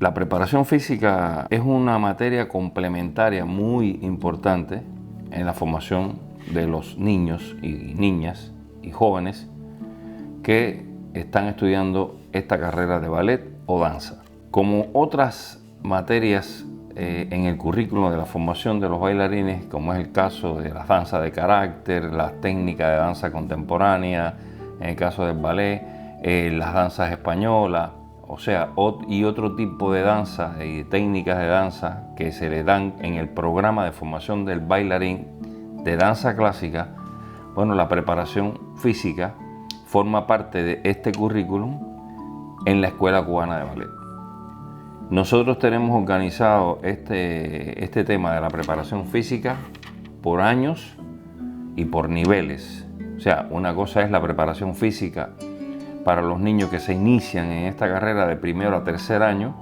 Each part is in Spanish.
La preparación física es una materia complementaria muy importante en la formación de los niños y niñas y jóvenes que están estudiando esta carrera de ballet o danza. Como otras materias en el currículo de la formación de los bailarines, como es el caso de las danzas de carácter, las técnicas de danza contemporánea, en el caso del ballet, las danzas españolas, o sea, y otro tipo de danza y técnicas de danza que se le dan en el programa de formación del bailarín de danza clásica. Bueno, la preparación física forma parte de este currículum en la Escuela Cubana de Ballet. Nosotros tenemos organizado este tema de la preparación física por años y por niveles. O sea, una cosa es la preparación física para los niños que se inician en esta carrera de primero a tercer año.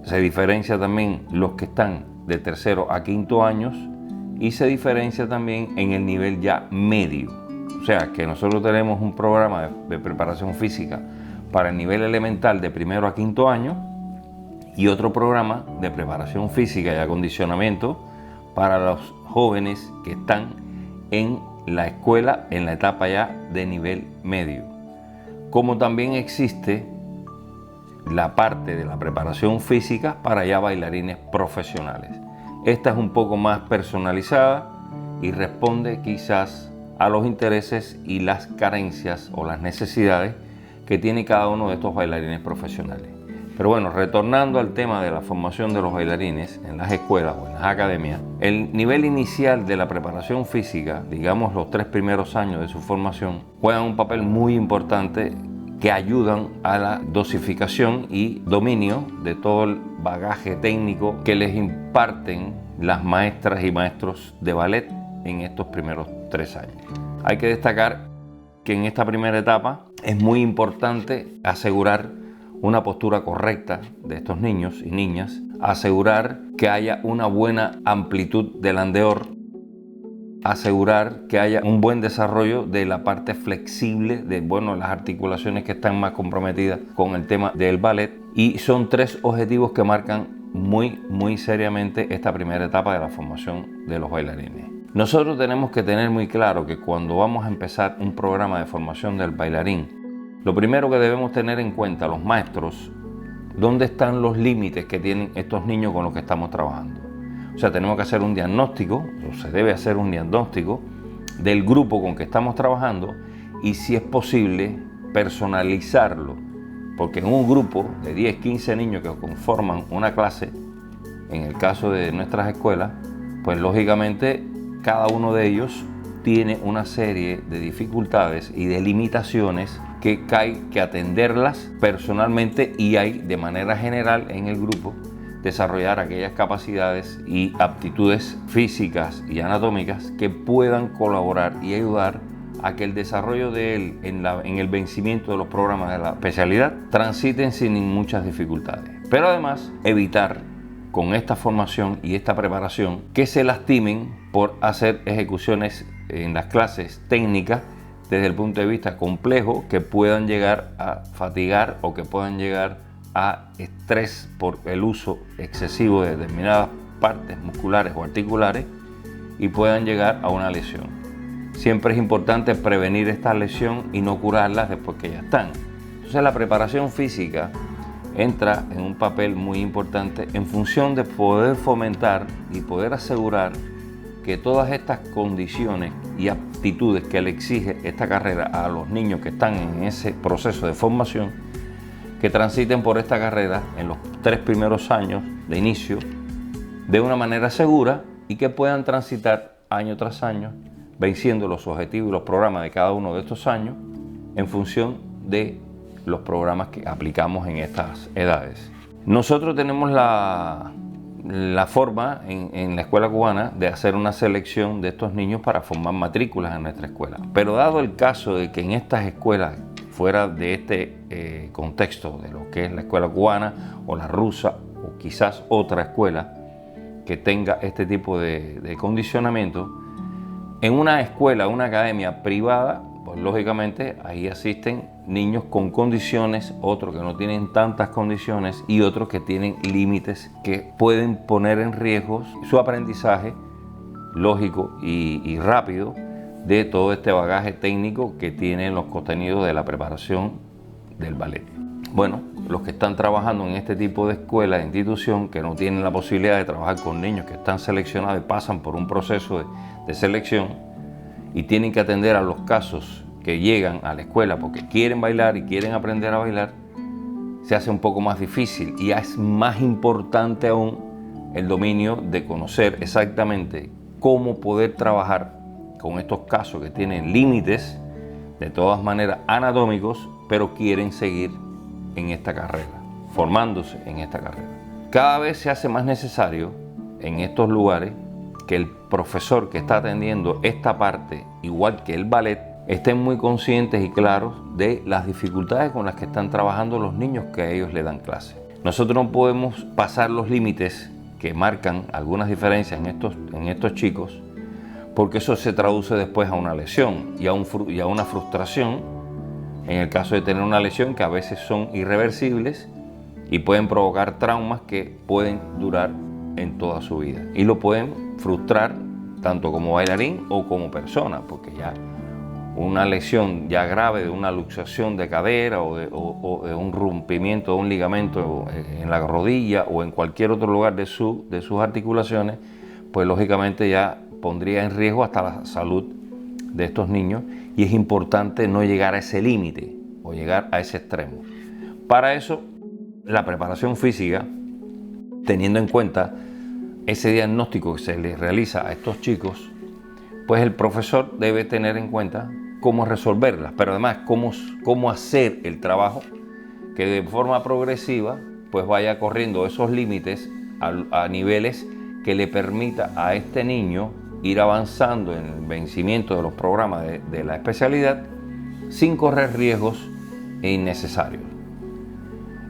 Se diferencia también los que están de tercero a quinto años y se diferencia también en el nivel ya medio. O sea, que nosotros tenemos un programa de preparación física para el nivel elemental de primero a quinto año y otro programa de preparación física y acondicionamiento para los jóvenes que están en la escuela en la etapa ya de nivel medio. Como también existe la parte de la preparación física para ya bailarines profesionales. Esta es un poco más personalizada y responde quizás a los intereses y las carencias o las necesidades que tiene cada uno de estos bailarines profesionales. Pero bueno, retornando al tema de la formación de los bailarines en las escuelas o en las academias, el nivel inicial de la preparación física, digamos los 3 primeros años de su formación, juegan un papel muy importante que ayudan a la dosificación y dominio de todo el bagaje técnico que les imparten las maestras y maestros de ballet en estos primeros 3 años. Hay que destacar que en esta primera etapa es muy importante asegurar una postura correcta de estos niños y niñas, asegurar que haya una buena amplitud del andeor, asegurar que haya un buen desarrollo de la parte flexible de las articulaciones que están más comprometidas con el tema del ballet, y son 3 objetivos que marcan muy seriamente esta primera etapa de la formación de los bailarines. Nosotros tenemos que tener muy claro que cuando vamos a empezar un programa de formación del bailarín, lo primero que debemos tener en cuenta los maestros, dónde están los límites que tienen estos niños con los que estamos trabajando. O sea, tenemos que hacer un diagnóstico, o se debe hacer un diagnóstico del grupo con que estamos trabajando y, si es posible, personalizarlo. Porque en un grupo de 10, 15 niños que conforman una clase, en el caso de nuestras escuelas, pues lógicamente cada uno de ellos tiene una serie de dificultades y de limitaciones que hay que atenderlas personalmente, y hay de manera general en el grupo desarrollar aquellas capacidades y aptitudes físicas y anatómicas que puedan colaborar y ayudar a que el desarrollo de él en el vencimiento de los programas de la especialidad transiten sin muchas dificultades. Pero además evitar con esta formación y esta preparación que se lastimen por hacer ejecuciones en las clases técnicas desde el punto de vista complejo, que puedan llegar a fatigar o que puedan llegar a estrés por el uso excesivo de determinadas partes musculares o articulares y puedan llegar a una lesión. Siempre es importante prevenir esta lesión y no curarlas después que ya están. Entonces la preparación física entra en un papel muy importante en función de poder fomentar y poder asegurar que todas estas condiciones y aptitudes que le exige esta carrera a los niños que están en ese proceso de formación, que transiten por esta carrera en los 3 primeros años de inicio de una manera segura y que puedan transitar año tras año venciendo los objetivos y los programas de cada uno de estos años en función de los programas que aplicamos en estas edades. Nosotros tenemos la forma en la escuela cubana de hacer una selección de estos niños para formar matrículas en nuestra escuela. Pero dado el caso de que en estas escuelas, fuera de este contexto de lo que es la escuela cubana o la rusa o quizás otra escuela que tenga este tipo de condicionamiento, en una escuela, una academia privada, Pues lógicamente ahí asisten niños con condiciones, otros que no tienen tantas condiciones y otros que tienen límites que pueden poner en riesgo su aprendizaje lógico y rápido de todo este bagaje técnico que tienen los contenidos de la preparación del ballet. Bueno, los que están trabajando en este tipo de escuela, de institución, que no tienen la posibilidad de trabajar con niños que están seleccionados y pasan por un proceso de selección y tienen que atender a los casos que llegan a la escuela porque quieren bailar y quieren aprender a bailar, se hace un poco más difícil y es más importante aún el dominio de conocer exactamente cómo poder trabajar con estos casos que tienen límites, de todas maneras anatómicos, pero quieren seguir en esta carrera, formándose en esta carrera. Cada vez se hace más necesario en estos lugares que el profesor que está atendiendo esta parte, igual que el ballet, estén muy conscientes y claros de las dificultades con las que están trabajando los niños que a ellos le dan clase. Nosotros no podemos pasar los límites que marcan algunas diferencias en estos chicos, porque eso se traduce después a una lesión y a una frustración, en el caso de tener una lesión que a veces son irreversibles y pueden provocar traumas que pueden durar en toda su vida y lo pueden frustrar tanto como bailarín o como persona, porque ya una lesión ya grave de una luxación de cadera o de un rompimiento de un ligamento en la rodilla o en cualquier otro lugar de sus articulaciones, pues lógicamente ya pondría en riesgo hasta la salud de estos niños y es importante no llegar a ese límite o llegar a ese extremo. Para eso, la preparación física, teniendo en cuenta ese diagnóstico que se les realiza a estos chicos, pues el profesor debe tener en cuenta cómo resolverlas, pero además cómo hacer el trabajo que de forma progresiva pues vaya corriendo esos límites a niveles que le permita a este niño ir avanzando en el vencimiento de los programas de la especialidad sin correr riesgos innecesarios.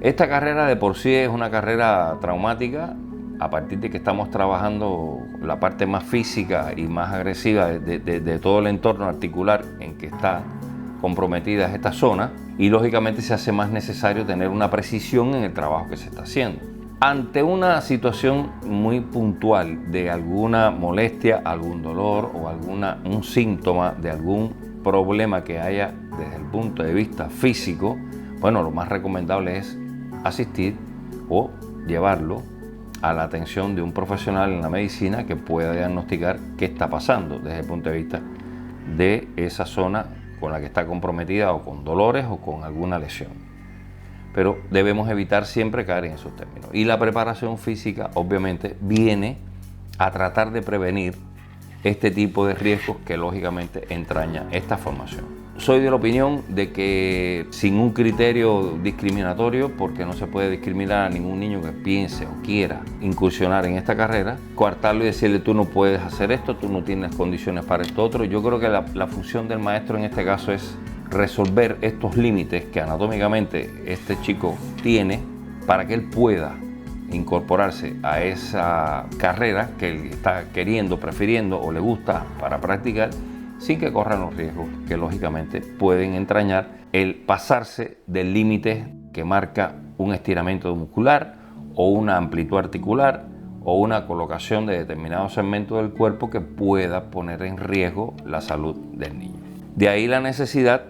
Esta carrera de por sí es una carrera traumática a partir de que estamos trabajando la parte más física y más agresiva de todo el entorno articular en que está comprometida esta zona y lógicamente se hace más necesario tener una precisión en el trabajo que se está haciendo. Ante una situación muy puntual de alguna molestia, algún dolor o un síntoma de algún problema que haya desde el punto de vista físico, bueno, lo más recomendable es asistir o llevarlo a la atención de un profesional en la medicina que pueda diagnosticar qué está pasando desde el punto de vista de esa zona con la que está comprometida o con dolores o con alguna lesión. Pero debemos evitar siempre caer en esos términos. Y la preparación física obviamente viene a tratar de prevenir este tipo de riesgos que lógicamente entraña esta formación. Soy de la opinión de que sin un criterio discriminatorio, porque no se puede discriminar a ningún niño que piense o quiera incursionar en esta carrera, coartarlo y decirle tú no puedes hacer esto, tú no tienes condiciones para esto otro. Yo creo que la función del maestro en este caso es resolver estos límites que anatómicamente este chico tiene para que él pueda incorporarse a esa carrera que él está queriendo, prefiriendo o le gusta para practicar, sin que corran los riesgos que lógicamente pueden entrañar el pasarse del límite que marca un estiramiento muscular o una amplitud articular o una colocación de determinados segmentos del cuerpo que pueda poner en riesgo la salud del niño. De ahí la necesidad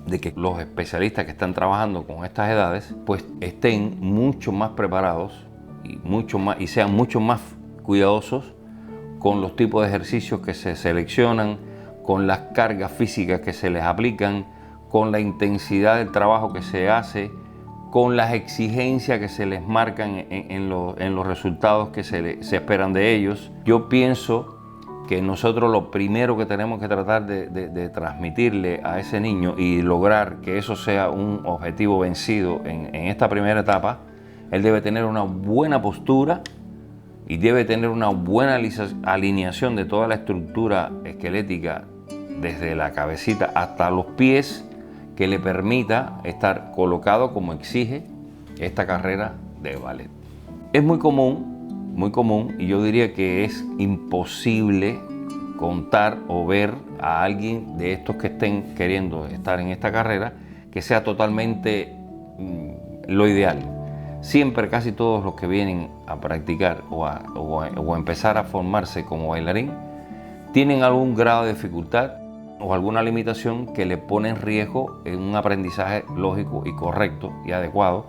de que los especialistas que están trabajando con estas edades pues estén mucho más preparados y sean mucho más cuidadosos con los tipos de ejercicios que se seleccionan, con las cargas físicas que se les aplican, con la intensidad del trabajo que se hace, con las exigencias que se les marcan en los resultados que se esperan de ellos. Yo pienso que nosotros lo primero que tenemos que tratar de transmitirle a ese niño y lograr que eso sea un objetivo vencido en esta primera etapa, él debe tener una buena postura y debe tener una buena alineación de toda la estructura esquelética desde la cabecita hasta los pies que le permita estar colocado como exige esta carrera de ballet. Es muy común y yo diría que es imposible contar o ver a alguien de estos que estén queriendo estar en esta carrera que sea totalmente lo ideal. Siempre casi todos los que vienen a practicar o a empezar a formarse como bailarín tienen algún grado de dificultad o alguna limitación que le pone en riesgo en un aprendizaje lógico y correcto y adecuado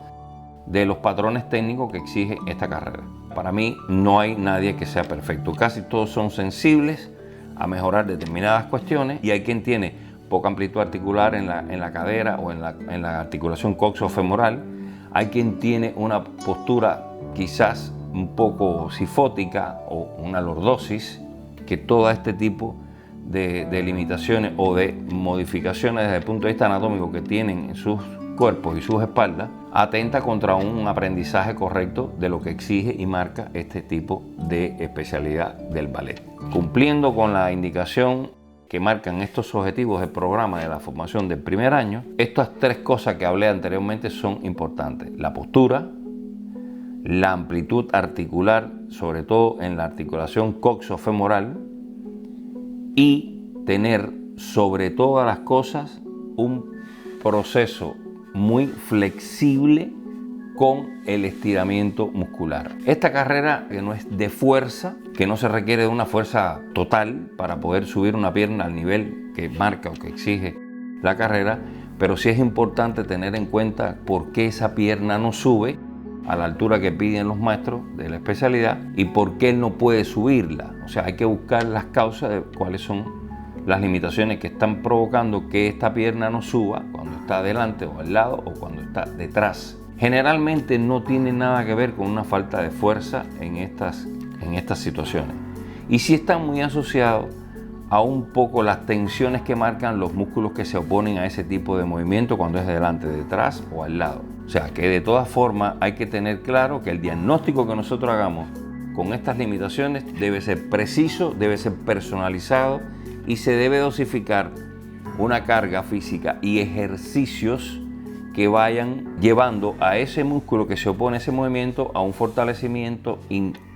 de los patrones técnicos que exige esta carrera. Para mí no hay nadie que sea perfecto, casi todos son sensibles a mejorar determinadas cuestiones, y hay quien tiene poca amplitud articular en la cadera o en la articulación coxofemoral, hay quien tiene una postura quizás un poco sifótica o una lordosis, que todo este tipo de limitaciones o de modificaciones desde el punto de vista anatómico que tienen en sus cuerpos y sus espaldas atenta contra un aprendizaje correcto de lo que exige y marca este tipo de especialidad del ballet. Cumpliendo con la indicación que marcan estos objetivos del programa de la formación del primer año, estas tres cosas que hablé anteriormente son importantes: la postura, la amplitud articular, sobre todo en la articulación coxofemoral, y tener sobre todas las cosas un proceso muy flexible con el estiramiento muscular. Esta carrera, que no es de fuerza, que no se requiere de una fuerza total para poder subir una pierna al nivel que marca o que exige la carrera, pero sí es importante tener en cuenta por qué esa pierna no sube a la altura que piden los maestros de la especialidad y por qué él no puede subirla. O sea, hay que buscar las causas de cuáles son las limitaciones que están provocando que esta pierna no suba cuando está delante o al lado o cuando está detrás. Generalmente no tiene nada que ver con una falta de fuerza en estas situaciones, y sí están muy asociados a un poco las tensiones que marcan los músculos que se oponen a ese tipo de movimiento cuando es de delante, detrás o al lado. O sea que de todas formas hay que tener claro que el diagnóstico que nosotros hagamos con estas limitaciones debe ser preciso, debe ser personalizado, y se debe dosificar una carga física y ejercicios que vayan llevando a ese músculo que se opone a ese movimiento a un fortalecimiento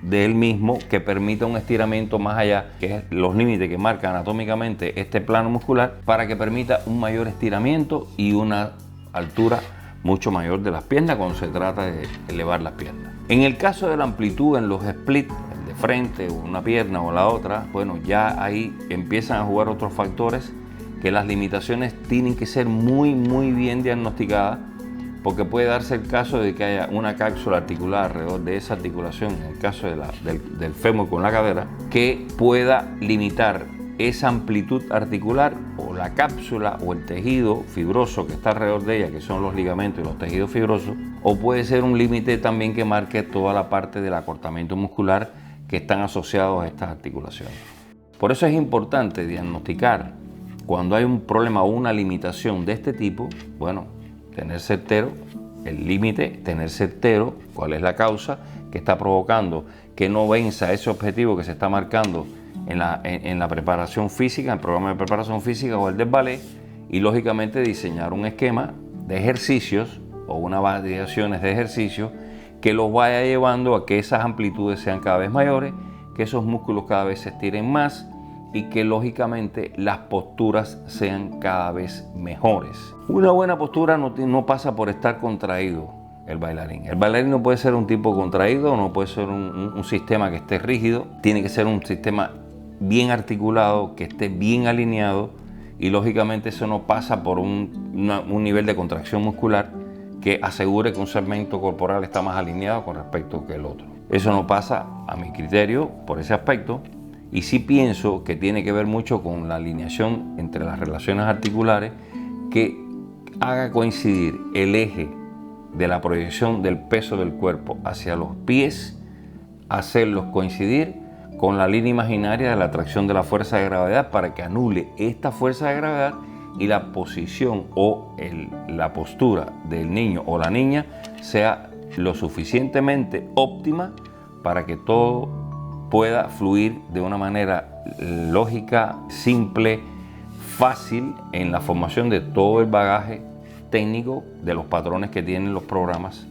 de él mismo, que permita un estiramiento más allá, que es los límites que marca anatómicamente este plano muscular, para que permita un mayor estiramiento y una altura mucho mayor de las piernas cuando se trata de elevar las piernas. En el caso de la amplitud en los splits, de frente, una pierna o la otra, bueno, ya ahí empiezan a jugar otros factores, que las limitaciones tienen que ser muy bien diagnosticadas, porque puede darse el caso de que haya una cápsula articular alrededor de esa articulación, en el caso del fémur con la cadera, que pueda limitar esa amplitud articular, o la cápsula o el tejido fibroso que está alrededor de ella, que son los ligamentos y los tejidos fibrosos, o puede ser un límite también que marque toda la parte del acortamiento muscular que están asociados a estas articulaciones. Por eso es importante diagnosticar cuando hay un problema o una limitación de este tipo, bueno, tener certero el límite, tener certero cuál es la causa que está provocando que no venza ese objetivo que se está marcando en la preparación física, en el programa de preparación física o el del ballet, y lógicamente diseñar un esquema de ejercicios o unas variaciones de ejercicios que los vaya llevando a que esas amplitudes sean cada vez mayores, que esos músculos cada vez se estiren más y que lógicamente las posturas sean cada vez mejores. Una buena postura no pasa por estar contraído el bailarín. El bailarín no puede ser un tipo contraído, no puede ser un sistema que esté rígido, tiene que ser un sistema bien articulado, que esté bien alineado, y lógicamente eso no pasa por un nivel de contracción muscular que asegure que un segmento corporal está más alineado con respecto que el otro. Eso no pasa, a mi criterio, por ese aspecto, y sí pienso que tiene que ver mucho con la alineación entre las relaciones articulares, que haga coincidir el eje de la proyección del peso del cuerpo hacia los pies, hacerlos coincidir con la línea imaginaria de la atracción de la fuerza de gravedad, para que anule esta fuerza de gravedad y la posición o la postura del niño o la niña sea lo suficientemente óptima para que todo pueda fluir de una manera lógica, simple, fácil en la formación de todo el bagaje técnico de los patrones que tienen los programas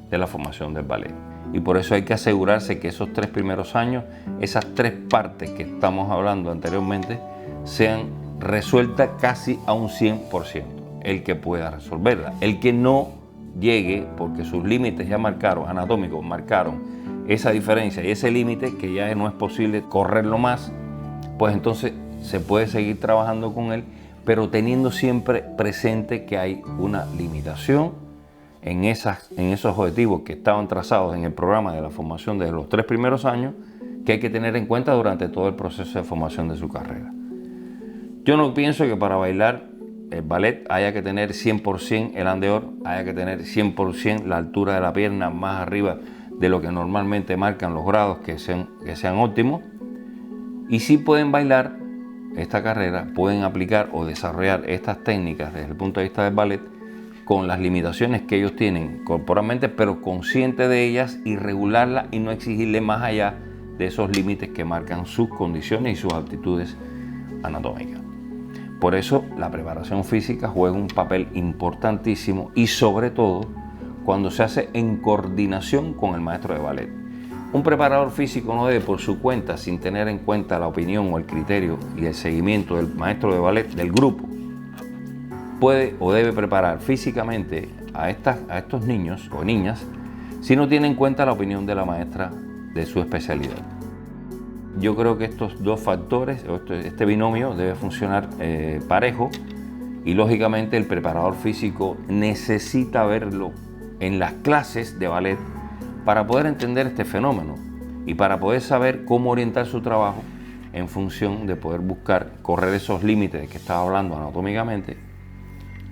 de la formación del ballet. y por eso hay que asegurarse que esos 3 primeros años, esas 3 partes que estamos hablando anteriormente, sean resueltas casi a un 100%, el que pueda resolverla. El que no llegue, porque sus límites ya marcaron, anatómicos marcaron esa diferencia y ese límite que ya no es posible correrlo más, pues entonces se puede seguir trabajando con él, pero teniendo siempre presente que hay una limitación en esos objetivos que estaban trazados en el programa de la formación de los 3 primeros años, que hay que tener en cuenta durante todo el proceso de formación de su carrera. Yo no pienso que para bailar el ballet haya que tener 100% el andeor, haya que tener 100% la altura de la pierna más arriba de lo que normalmente marcan los grados que sean óptimos. Y si pueden bailar esta carrera, pueden aplicar o desarrollar estas técnicas desde el punto de vista del ballet con las limitaciones que ellos tienen corporalmente, pero consciente de ellas, y regularlas y no exigirle más allá de esos límites que marcan sus condiciones y sus aptitudes anatómicas. Por eso la preparación física juega un papel importantísimo, y sobre todo cuando se hace en coordinación con el maestro de ballet. Un preparador físico no debe por su cuenta, sin tener en cuenta la opinión o el criterio y el seguimiento del maestro de ballet del grupo, puede o debe preparar físicamente a estos niños o niñas si no tiene en cuenta la opinión de la maestra de su especialidad. Yo creo que estos dos factores, este binomio, debe funcionar parejo, y lógicamente el preparador físico necesita verlo en las clases de ballet para poder entender este fenómeno y para poder saber cómo orientar su trabajo en función de poder buscar correr esos límites de que estaba hablando anatómicamente,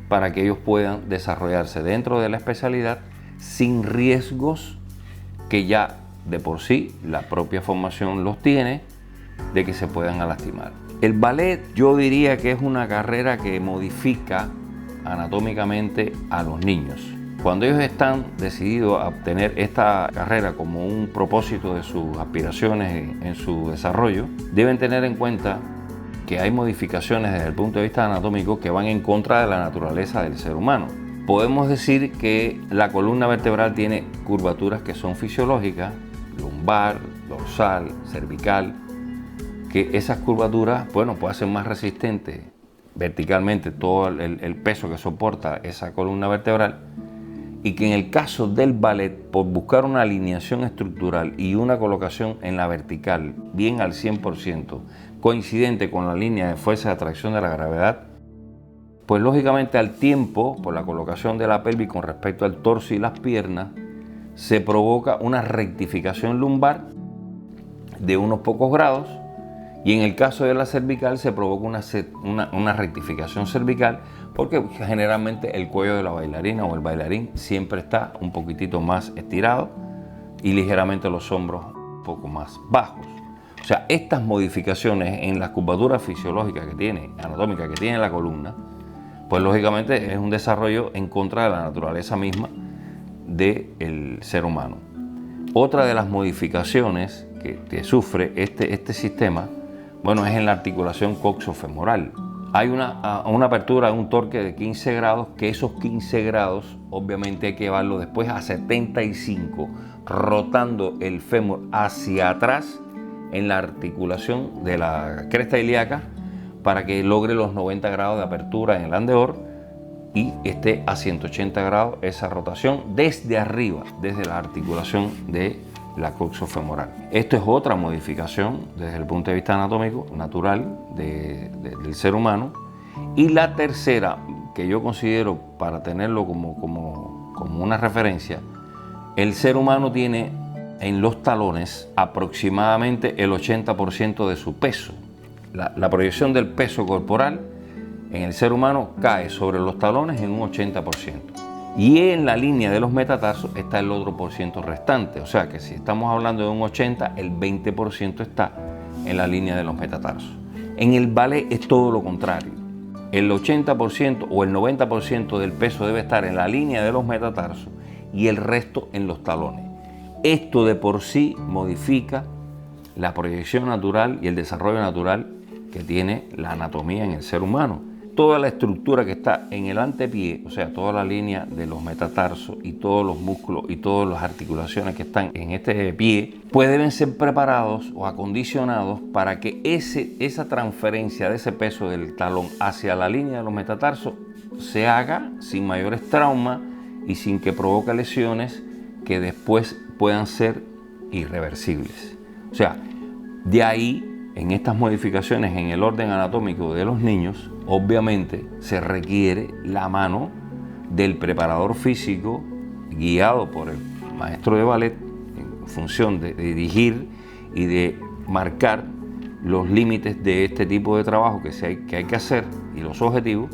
para que ellos puedan desarrollarse dentro de la especialidad sin riesgos que ya de por sí la propia formación los tiene de que se puedan lastimar. El ballet, yo diría que es una carrera que modifica anatómicamente a los niños. Cuando ellos están decididos a obtener esta carrera como un propósito de sus aspiraciones en su desarrollo, deben tener en cuenta que hay modificaciones desde el punto de vista anatómico que van en contra de la naturaleza del ser humano. Podemos decir que la columna vertebral tiene curvaturas que son fisiológicas, lumbar, dorsal, cervical, que esas curvaturas, bueno, pueden ser más resistentes verticalmente todo el peso que soporta esa columna vertebral, y que en el caso del ballet, por buscar una alineación estructural y una colocación en la vertical bien al 100%, coincidente con la línea de fuerza de atracción de la gravedad, pues lógicamente al tiempo, por la colocación de la pelvis con respecto al torso y las piernas, se provoca una rectificación lumbar de unos pocos grados, y en el caso de la cervical se provoca una rectificación cervical, porque generalmente el cuello de la bailarina o el bailarín siempre está un poquitito más estirado y ligeramente los hombros un poco más bajos. O sea, estas modificaciones en las curvaturas fisiológicas que tiene, anatómicas que tiene la columna, pues lógicamente es un desarrollo en contra de la naturaleza misma del ser humano. Otra de las modificaciones que sufre este sistema, bueno, es en la articulación coxofemoral. Hay una apertura, un torque de 15 grados, que esos 15 grados obviamente hay que llevarlo después a 75, rotando el fémur hacia atrás en la articulación de la cresta ilíaca para que logre los 90 grados de apertura en el andeor y esté a 180 grados esa rotación desde arriba, desde la articulación de la coxofemoral. Esto es otra modificación desde el punto de vista anatómico natural del ser humano. Y la tercera, que yo considero para tenerlo como una referencia, el ser humano tiene en los talones aproximadamente el 80% de su peso. La proyección del peso corporal en el ser humano cae sobre los talones en un 80%. Y en la línea de los metatarsos está el otro por ciento restante. O sea que si estamos hablando de un 80, el 20% está en la línea de los metatarsos. En el ballet es todo lo contrario. El 80% o el 90% del peso debe estar en la línea de los metatarsos y el resto en los talones. Esto de por sí modifica la proyección natural y el desarrollo natural que tiene la anatomía en el ser humano. toda la estructura que está en el antepié, o sea, toda la línea de los metatarsos y todos los músculos y todas las articulaciones que están en este pie, pues deben ser preparados o acondicionados para que esa transferencia de ese peso del talón hacia la línea de los metatarsos se haga sin mayores traumas y sin que provoque lesiones que después puedan ser irreversibles. O sea, de ahí, en estas modificaciones en el orden anatómico de los niños, obviamente se requiere la mano del preparador físico guiado por el maestro de ballet en función de dirigir y de marcar los límites de este tipo de trabajo que hay que hacer y los objetivos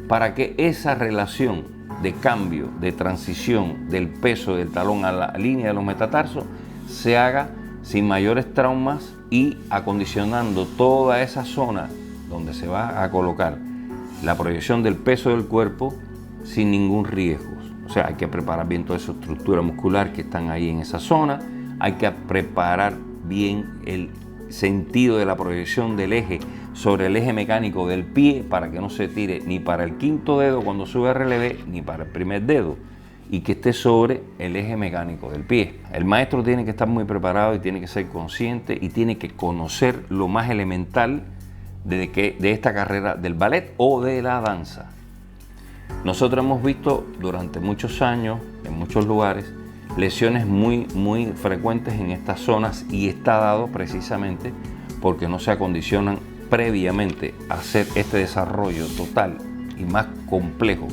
para que esa relación de cambio, de transición del peso del talón a la línea de los metatarsos se haga sin mayores traumas y acondicionando toda esa zona donde se va a colocar la proyección del peso del cuerpo sin ningún riesgo. O sea, hay que preparar bien toda esa estructura muscular que están ahí en esa zona, hay que preparar bien el sentido de la proyección del eje sobre el eje mecánico del pie para que no se tire ni para el quinto dedo cuando sube a relevé ni para el primer dedo, y que esté sobre el eje mecánico del pie. El maestro tiene que estar muy preparado y tiene que ser consciente y tiene que conocer lo más elemental de esta carrera del ballet o de la danza. Nosotros hemos visto durante muchos años, en muchos lugares, lesiones muy frecuentes en estas zonas, y está dado precisamente porque no se acondicionan previamente a hacer este desarrollo total y más complejo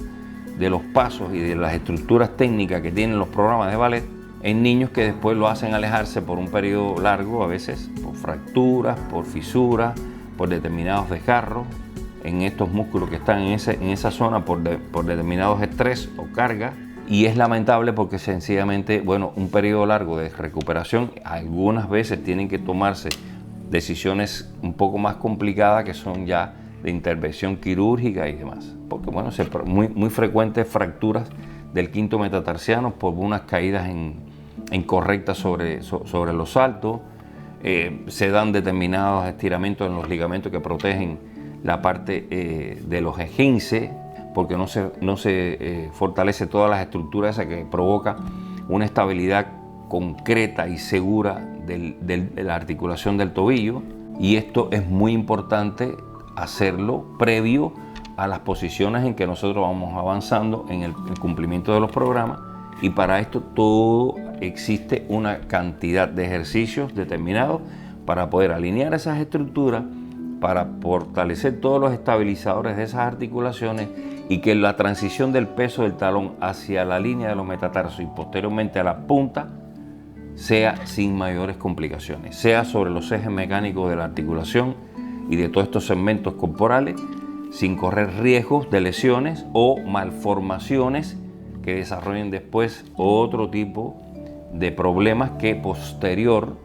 de los pasos y de las estructuras técnicas que tienen los programas de ballet en niños que después lo hacen alejarse por un periodo largo, a veces por fracturas, por fisuras, por determinados desgarros en estos músculos que están en esa zona por determinados estrés o cargas. Y es lamentable porque sencillamente, bueno, un periodo largo de recuperación, algunas veces tienen que tomarse decisiones un poco más complicadas que son ya de intervención quirúrgica y demás. Porque bueno, muy frecuentes fracturas del quinto metatarsiano por unas caídas incorrectas sobre los saltos. Se dan determinados estiramientos en los ligamentos que protegen la parte de los esguinces, porque no se fortalece todas las estructuras esas que provoca una estabilidad concreta y segura de la articulación del tobillo. Y esto es muy importante hacerlo previo a las posiciones en que nosotros vamos avanzando en el cumplimiento de los programas, y para esto todo existe una cantidad de ejercicios determinados para poder alinear esas estructuras, para fortalecer todos los estabilizadores de esas articulaciones y que la transición del peso del talón hacia la línea de los metatarsos y posteriormente a la punta sea sin mayores complicaciones, sea sobre los ejes mecánicos de la articulación y de todos estos segmentos corporales, sin correr riesgos de lesiones o malformaciones que desarrollen después otro tipo de problemas que posterior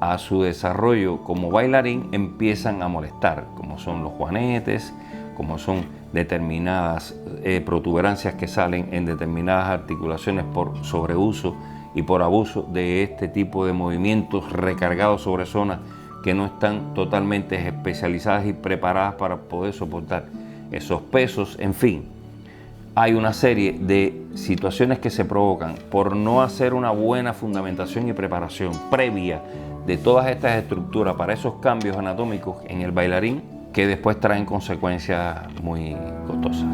a su desarrollo como bailarín empiezan a molestar, como son los juanetes, como son determinadas protuberancias que salen en determinadas articulaciones por sobreuso y por abuso de este tipo de movimientos recargados sobre zonas que no están totalmente especializadas y preparadas para poder soportar esos pesos. En fin, hay una serie de situaciones que se provocan por no hacer una buena fundamentación y preparación previa de todas estas estructuras para esos cambios anatómicos en el bailarín, que después traen consecuencias muy costosas.